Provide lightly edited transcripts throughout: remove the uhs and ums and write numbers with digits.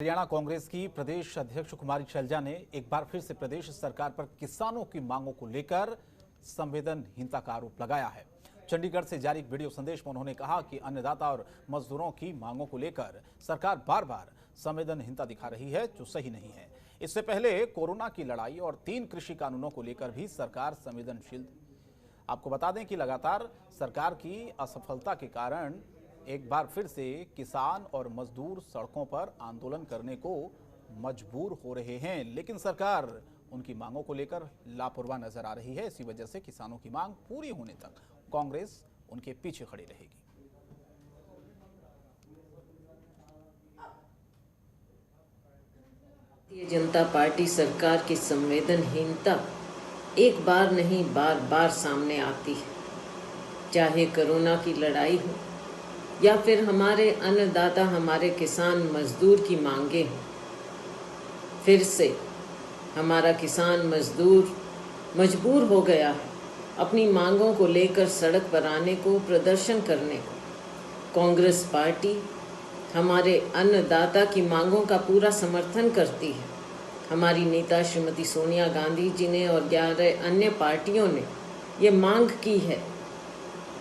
हरियाणा कांग्रेस की प्रदेश अध्यक्ष कुमारी शैलजा ने एक बार फिर से प्रदेश सरकार पर किसानों की मांगों को लेकर संवेदनहीनता का आरोप लगाया है। चंडीगढ़ से जारी एक वीडियो संदेश में उन्होंने कहा कि अन्नदाता और मजदूरों की मांगों को लेकर सरकार बार बार संवेदनहीनता दिखा रही है, जो सही नहीं है। इससे पहले कोरोना की लड़ाई और 3 कृषि कानूनों को लेकर भी सरकार संवेदनशील। आपको बता दें कि लगातार सरकार की असफलता के कारण एक बार फिर से किसान और मजदूर सड़कों पर आंदोलन करने को मजबूर हो रहे हैं, लेकिन सरकार उनकी मांगों को लेकर लापरवाह नजर आ रही है। इसी वजह से किसानों की मांग पूरी होने तक कांग्रेस उनके पीछे खड़ी रहेगी। भारतीय जनता पार्टी सरकार की संवेदनहीनता एक बार नहीं बार बार सामने आती है। चाहे कोरोना की लड़ाई हो या फिर हमारे अन्नदाता हमारे किसान मजदूर की मांगे हों, फिर से हमारा किसान मजदूर मजबूर हो गया है अपनी मांगों को लेकर सड़क पर आने को, प्रदर्शन करने को। कांग्रेस पार्टी हमारे अन्नदाता की मांगों का पूरा समर्थन करती है। हमारी नेता श्रीमती सोनिया गांधी जी ने और 11 अन्य पार्टियों ने ये मांग की है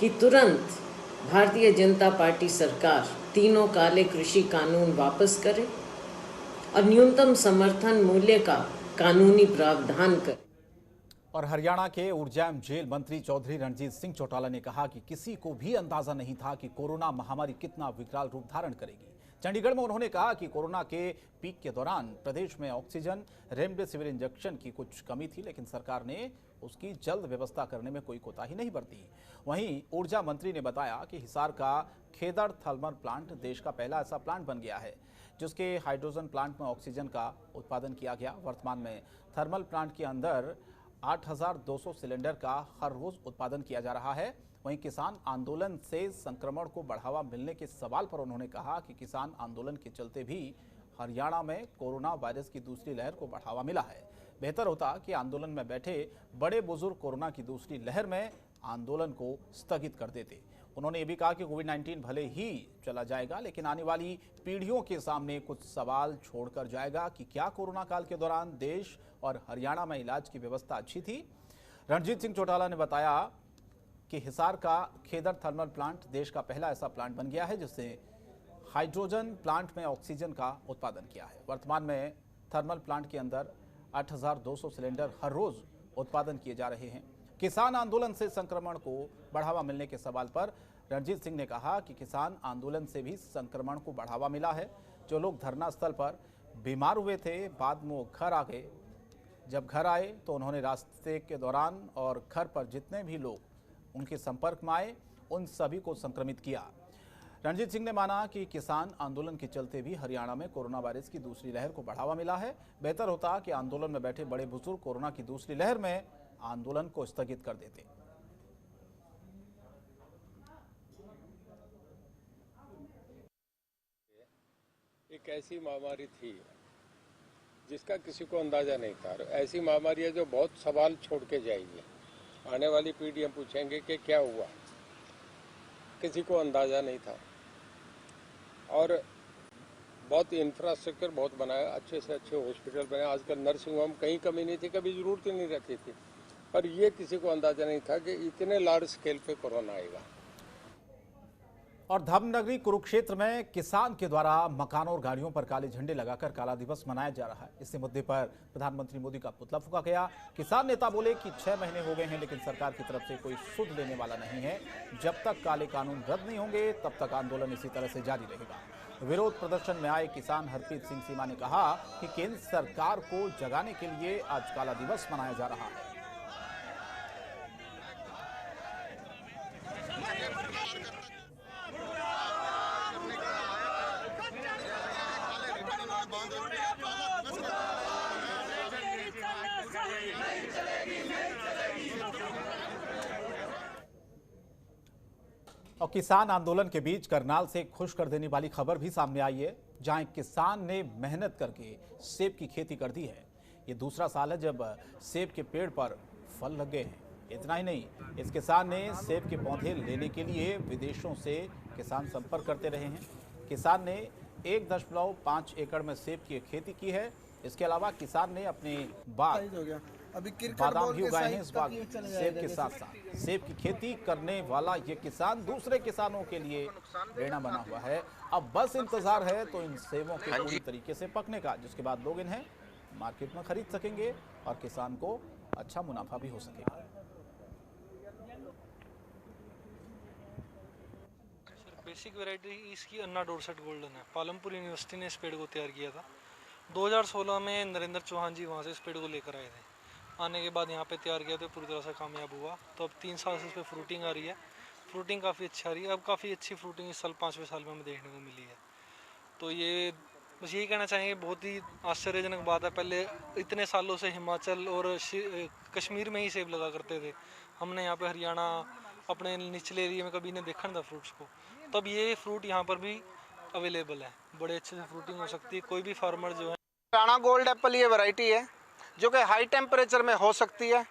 कि तुरंत भारतीय जनता पार्टी सरकार तीनों काले कृषि कानून वापस करे और न्यूनतम समर्थन मूल्य का कानूनी प्रावधान करे। और हरियाणा के ऊर्जा एवं जेल मंत्री चौधरी रणजीत सिंह चौटाला ने कहा कि किसी को भी अंदाजा नहीं था कि कोरोना महामारी कितना विकराल रूप धारण करेगी। चंडीगढ़ में उन्होंने कहा कि कोरोना के पीक के दौरान प्रदेश में ऑक्सीजन, रेमडेसिविर इंजेक्शन की कुछ कमी थी, लेकिन सरकार ने उसकी जल्द व्यवस्था करने में कोई कोताही नहीं बरती। वहीं ऊर्जा मंत्री ने बताया कि हिसार का खेदड़ थर्मल प्लांट देश का पहला ऐसा प्लांट बन गया है जिसके हाइड्रोजन प्लांट में ऑक्सीजन का उत्पादन किया गया। वर्तमान में थर्मल प्लांट के अंदर 8,200 सिलेंडर का हर रोज उत्पादन किया जा रहा है। वहीं किसान आंदोलन से संक्रमण को बढ़ावा मिलने के सवाल पर उन्होंने कहा कि किसान आंदोलन के चलते भी हरियाणा में कोरोना वायरस की दूसरी लहर को बढ़ावा मिला है। बेहतर होता कि आंदोलन में बैठे बड़े बुजुर्ग कोरोना की दूसरी लहर में आंदोलन को स्थगित कर देते। उन्होंने ये भी कहा कि कोविड-19 भले ही चला जाएगा, लेकिन आने वाली पीढ़ियों के सामने कुछ सवाल छोड़कर जाएगा कि क्या कोरोना काल के दौरान देश और हरियाणा में इलाज की व्यवस्था अच्छी थी। रणजीत सिंह चौटाला ने बताया कि हिसार का खेदड़ थर्मल प्लांट देश का पहला ऐसा प्लांट बन गया है जिससे हाइड्रोजन प्लांट में ऑक्सीजन का उत्पादन किया है। वर्तमान में थर्मल प्लांट के अंदर 8,200 सिलेंडर हर रोज उत्पादन किए जा रहे हैं। किसान आंदोलन से संक्रमण को बढ़ावा मिलने के सवाल पर रणजीत सिंह ने कहा कि किसान आंदोलन से भी संक्रमण को बढ़ावा मिला है। जो लोग धरना स्थल पर बीमार हुए थे, बाद में वो घर आ गए। जब घर आए तो उन्होंने रास्ते के दौरान और घर पर जितने भी लोग उनके संपर्क में आए, उन सभी को संक्रमित किया। रणजीत सिंह ने माना कि किसान आंदोलन के चलते भी हरियाणा में कोरोना वायरस की दूसरी लहर को बढ़ावा मिला है। बेहतर होता कि आंदोलन में बैठे बड़े बुजुर्ग कोरोना की दूसरी लहर में आंदोलन को स्थगित कर देते। एक ऐसी महामारी थी जिसका किसी को अंदाजा नहीं था। ऐसी महामारी है जो बहुत सवाल छोड़ के जाएगी। आने वाली पीढ़ी हम पूछेंगे कि क्या हुआ, किसी को अंदाजा नहीं था। और बहुत इंफ्रास्ट्रक्चर बहुत बनाया, अच्छे से अच्छे हॉस्पिटल बने। आजकल नर्सिंग होम कहीं कमी नहीं थी, कभी जरूरत ही नहीं रहती थी। पर ये किसी को अंदाजा नहीं था कि इतने लार्ज स्केल पे कोरोना आएगा। और धर्मनगरी कुरुक्षेत्र में किसान के द्वारा मकानों और गाड़ियों पर काले झंडे लगाकर काला दिवस मनाया जा रहा है। इसी मुद्दे पर प्रधानमंत्री मोदी का पुतला फूंका गया। किसान नेता बोले कि 6 महीने हो गए हैं, लेकिन सरकार की तरफ से कोई सुध लेने वाला नहीं है। जब तक काले कानून रद्द नहीं होंगे तब तक आंदोलन इसी तरह से जारी रहेगा। विरोध प्रदर्शन में आए किसान हरप्रीत सिंह सीमा ने कहा कि केंद्र सरकार को जगाने के लिए आज काला दिवस मनाया जा रहा है। और किसान आंदोलन के बीच करनाल से खुश कर देने वाली खबर भी सामने आई है, जहां एक किसान ने मेहनत करके सेब की खेती कर दी है। ये दूसरा साल है जब सेब के पेड़ पर फल लग गए हैं। इतना ही नहीं, इस किसान ने सेब के पौधे लेने के लिए विदेशों से किसान संपर्क करते रहे हैं। किसान ने 1.5 एकड़ में सेब की खेती की है। इसके अलावा किसान ने अपने बाग अभी क्रिकेट बादाम बॉल भी के उगाए हैं साइज इस तक बाग ये में। चले सेब जाएगा के जैसे- साथ साथ सेब की खेती करने वाला ये किसान दूसरे किसानों के लिए प्रेरणा बना हुआ है। अब बस इंतजार है तो इन सेबों के पूरी तरीके से पकने का, जिसके बाद लोग इन्हें मार्केट में खरीद सकेंगे और किसान को अच्छा मुनाफा भी हो सकेगा। बेसिक वैरायटी इसकी अन्ना डोरसेट गोल्डन है। पालमपुर यूनिवर्सिटी ने इस पेड़ को तैयार किया था। 2016 में नरेंद्र चौहान जी वहाँ से इस पेड़ को लेकर आए थे। आने के बाद यहाँ पे तैयार किया तो पूरी तरह से कामयाब हुआ। तो अब 3 साल से इस पर फ्रूटिंग आ रही है। फ्रूटिंग काफ़ी अच्छी आ रही है। अब काफ़ी अच्छी फ्रूटिंग इस साल 5वें साल में हमें देखने को मिली है। तो ये बस यही कहना चाहेंगे, बहुत ही आश्चर्यजनक बात है। पहले इतने सालों से हिमाचल और कश्मीर में ही सेब लगा करते थे। हमने यहाँ पे हरियाणा अपने निचले एरिया में कभी नहीं देखा था फ्रूट्स को। तब ये फ्रूट यहाँ पर भी अवेलेबल है, बड़े अच्छे से फ्रूटिंग हो सकती है। कोई भी फार्मर जो है, राणा गोल्ड एप्पल ये वैरायटी है जो कि हाई टेम्परेचर में हो सकती है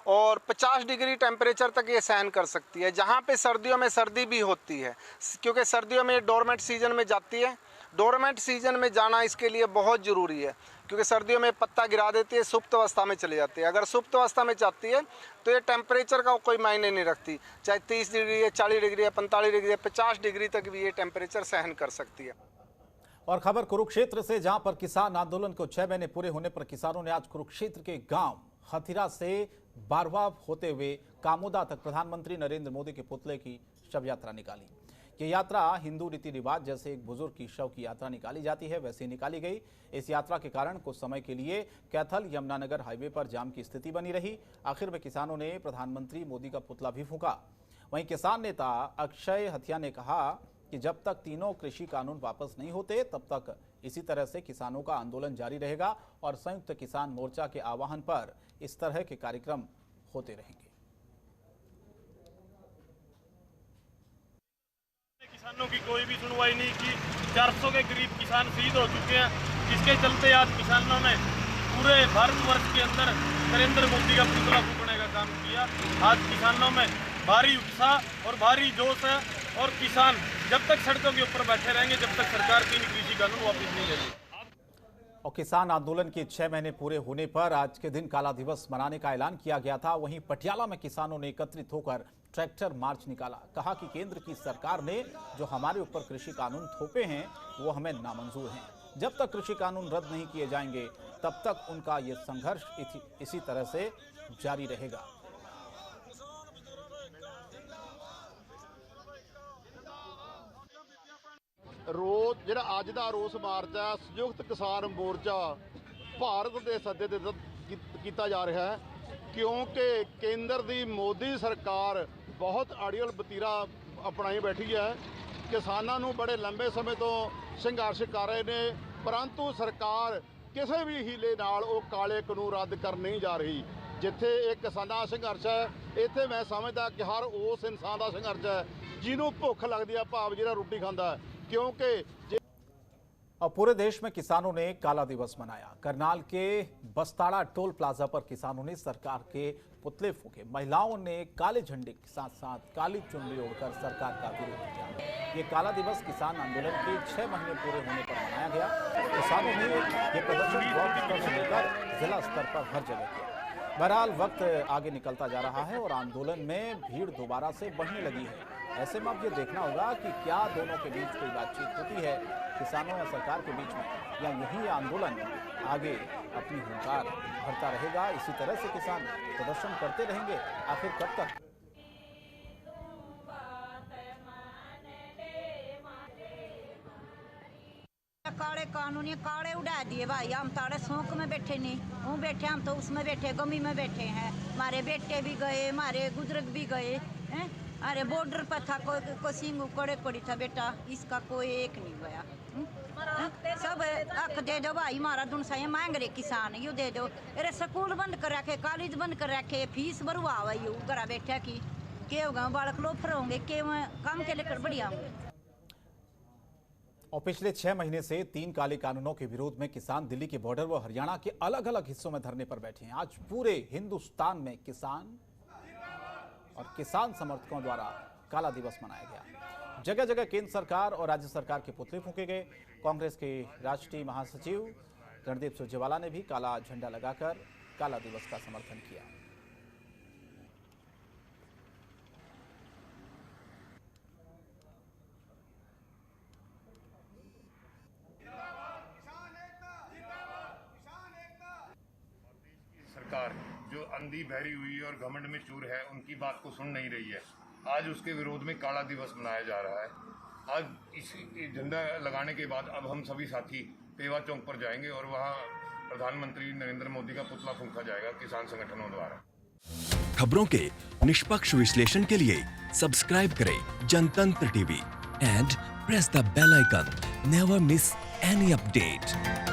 और 50 डिग्री टेम्परेचर तक ये सहन कर सकती है। जहाँ पे सर्दियों में सर्दी भी होती है, क्योंकि सर्दियों में डोरमेंट सीजन में जाती है। डोरमेंट सीजन में जाना इसके लिए बहुत ज़रूरी है, क्योंकि सर्दियों में पत्ता गिरा देती है, सुप्त अवस्था में चली जाती है। अगर सुप्त अवस्था में जाती है तो ये टेम्परेचर का कोई मायने नहीं रखती, चाहे 30 डिग्री है, 40 डिग्री है, 45 डिग्री है, 50 डिग्री तक भी ये टेम्परेचर सहन कर सकती है। और खबर कुरुक्षेत्र से, जहां पर किसान आंदोलन को 6 महीने पूरे होने पर किसानों ने आज कुरुक्षेत्र के गांव हथिरा से बारवा होते हुए कामोदा तक प्रधानमंत्री नरेंद्र मोदी के पुतले की शव यात्रा निकाली। ये यात्रा हिंदू रीति रिवाज जैसे एक बुजुर्ग की शव की यात्रा निकाली जाती है, वैसे ही निकाली गई। इस यात्रा के कारण कुछ समय के लिए कैथल यमुनानगर हाईवे पर जाम की स्थिति बनी रही। आखिर में किसानों ने प्रधानमंत्री मोदी का पुतला भी फूंका। वहीं किसान नेता अक्षय हथिया ने कहा कि जब तक तीनों कृषि कानून वापस नहीं होते तब तक इसी तरह से किसानों का आंदोलन जारी रहेगा और संयुक्त किसान मोर्चा के आह्वान पर इस तरह के कार्यक्रम होते रहेंगे। किसानों की कोई भी सुनवाई नहीं की। 400 के करीब किसान शहीद हो चुके हैं, जिसके चलते आज किसानों ने पूरे भारतवर्ष के अंदर नरेंद्र मोदी का पुतला फूंकने का काम किया। आज किसानों में भारी उत्साह और भारी जोश है और किसान जब तक सड़कों के ऊपर बैठे रहेंगे जब तक सरकार तीन कृषि कानून वापस नहीं लेगी। और किसान आंदोलन के 6 महीने पूरे होने पर आज के दिन काला दिवस मनाने का ऐलान किया गया था। वहीं पटियाला में किसानों ने एकत्रित होकर ट्रैक्टर मार्च निकाला। कहा कि केंद्र की सरकार ने जो हमारे ऊपर कृषि कानून थोपे हैं वो हमें नामंजूर हैं। जब तक कृषि कानून रद्द नहीं किए जाएंगे तब तक उनका ये संघर्ष इसी तरह से जारी रहेगा। ਰੋਸ ਜਿਹੜਾ ਅੱਜ ਦਾ ਰੋਸ ਮਾਰਚ ਹੈ ਸੰਯੁਕਤ ਕਿਸਾਨ ਮੋਰਚਾ ਭਾਰਤ ਦੇ ਸੱਦੇ ਤੇ ਕੀਤਾ ਜਾ ਰਿਹਾ ਹੈ, ਕਿਉਂਕਿ ਕੇਂਦਰ ਦੀ ਮੋਦੀ ਸਰਕਾਰ ਬਹੁਤ ਅੜੀਅਲ ਵਤੀਰਾ ਅਪਣਾਈ ਬੈਠੀ ਹੈ। ਕਿਸਾਨਾਂ ਨੂੰ ਬੜੇ ਲੰਬੇ ਸਮੇਂ ਤੋਂ ਸੰਘਰਸ਼ ਕਰ ਰਹੇ ਨੇ, ਪਰੰਤੂ ਸਰਕਾਰ ਕਿਸੇ ਵੀ ਹੀਲੇ ਨਾਲ ਉਹ ਕਾਲੇ ਕਾਨੂੰਨ ਰੱਦ ਕਰਨ ਨਹੀਂ ਜਾ ਰਹੀ। ਜਿੱਥੇ ਇਹ ਕਿਸਾਨਾਂ ਸੰਘਰਸ਼ ਹੈ, ਇੱਥੇ ਮੈਂ ਸਮਝਦਾ ਕਿ ਹਰ ਉਸ ਇਨਸਾਨ ਦਾ ਸੰਘਰਸ਼ ਹੈ ਜਿਹਨੂੰ ਭੁੱਖ ਲੱਗਦੀ ਹੈ, ਭਾਵ ਜਿਹੜਾ ਰੋਟੀ ਖਾਂਦਾ ਹੈ। क्योंकि और पूरे देश में किसानों ने काला दिवस मनाया। करनाल के बस्ताड़ा टोल प्लाजा पर किसानों ने सरकार के पुतले फूंके। महिलाओं ने काले झंडे के साथ साथ काली चुनरी ओढ़कर सरकार का विरोध किया। ये काला दिवस किसान आंदोलन के 6 महीने पूरे होने पर मनाया गया। किसानों ने ये प्रदर्शन ब्लॉक स्तर से लेकर जिला स्तर पर हर जगह किया। बहरहाल वक्त आगे निकलता जा रहा है और आंदोलन में भीड़ दोबारा से बढ़ने लगी है। ऐसे में अब ये देखना होगा कि क्या दोनों के बीच कोई बातचीत होती है, किसानों या सरकार के बीच में, या यही आंदोलन आगे अपनी हुंकार भरता रहेगा। इसी तरह से किसान प्रदर्शन करते रहेंगे। आखिर कब तक? काले कानून ये काले उड़ा दिए भाई। हम तारे शौक में बैठे नहीं, वो बैठे, हम तो उसमें बैठे, गमी में बैठे हैं। हमारे बेटे भी गए, हमारे बुजुर्ग भी गए हैं। अरे बॉर्डर पर था, कोई सिंह उकड़े पड़ी था बेटा, इसका कोई एक नहीं गया। सब अख दे दो भाई, हमारा दुनसा ये मांग रहे किसान, यू दे दो। अरे स्कूल बंद कर रखे, कॉलेज बंद कर रखे, फीस भरवा यू घरा बैठा की के होगा, बालक लोफर होंगे के काम के लेकर बढ़िया होंगे। और पिछले 6 महीने से 3 काले कानूनों के विरोध में किसान दिल्ली के बॉर्डर व हरियाणा के अलग अलग हिस्सों में धरने पर बैठे हैं। आज पूरे हिंदुस्तान में किसान और किसान समर्थकों द्वारा काला दिवस मनाया गया। जगह जगह केंद्र सरकार और राज्य सरकार के पुतले फूंके गए। कांग्रेस के राष्ट्रीय महासचिव रणदीप सुरजेवाला ने भी काला झंडा लगाकर काला दिवस का समर्थन किया। सरकार जो अंधी बहरी हुई और घमंड में चूर है, उनकी बात को सुन नहीं रही है। आज उसके विरोध में काला दिवस मनाया जा रहा है। आज इस झंडा लगाने के बाद अब हम सभी साथी पेवा चौक पर जाएंगे और वहां प्रधानमंत्री नरेंद्र मोदी का पुतला फूंका जाएगा किसान संगठनों द्वारा। खबरों के निष्पक्ष विश्लेषण के लिए सब्सक्राइब करें Jantantra TV and press the bell icon. Never miss any update.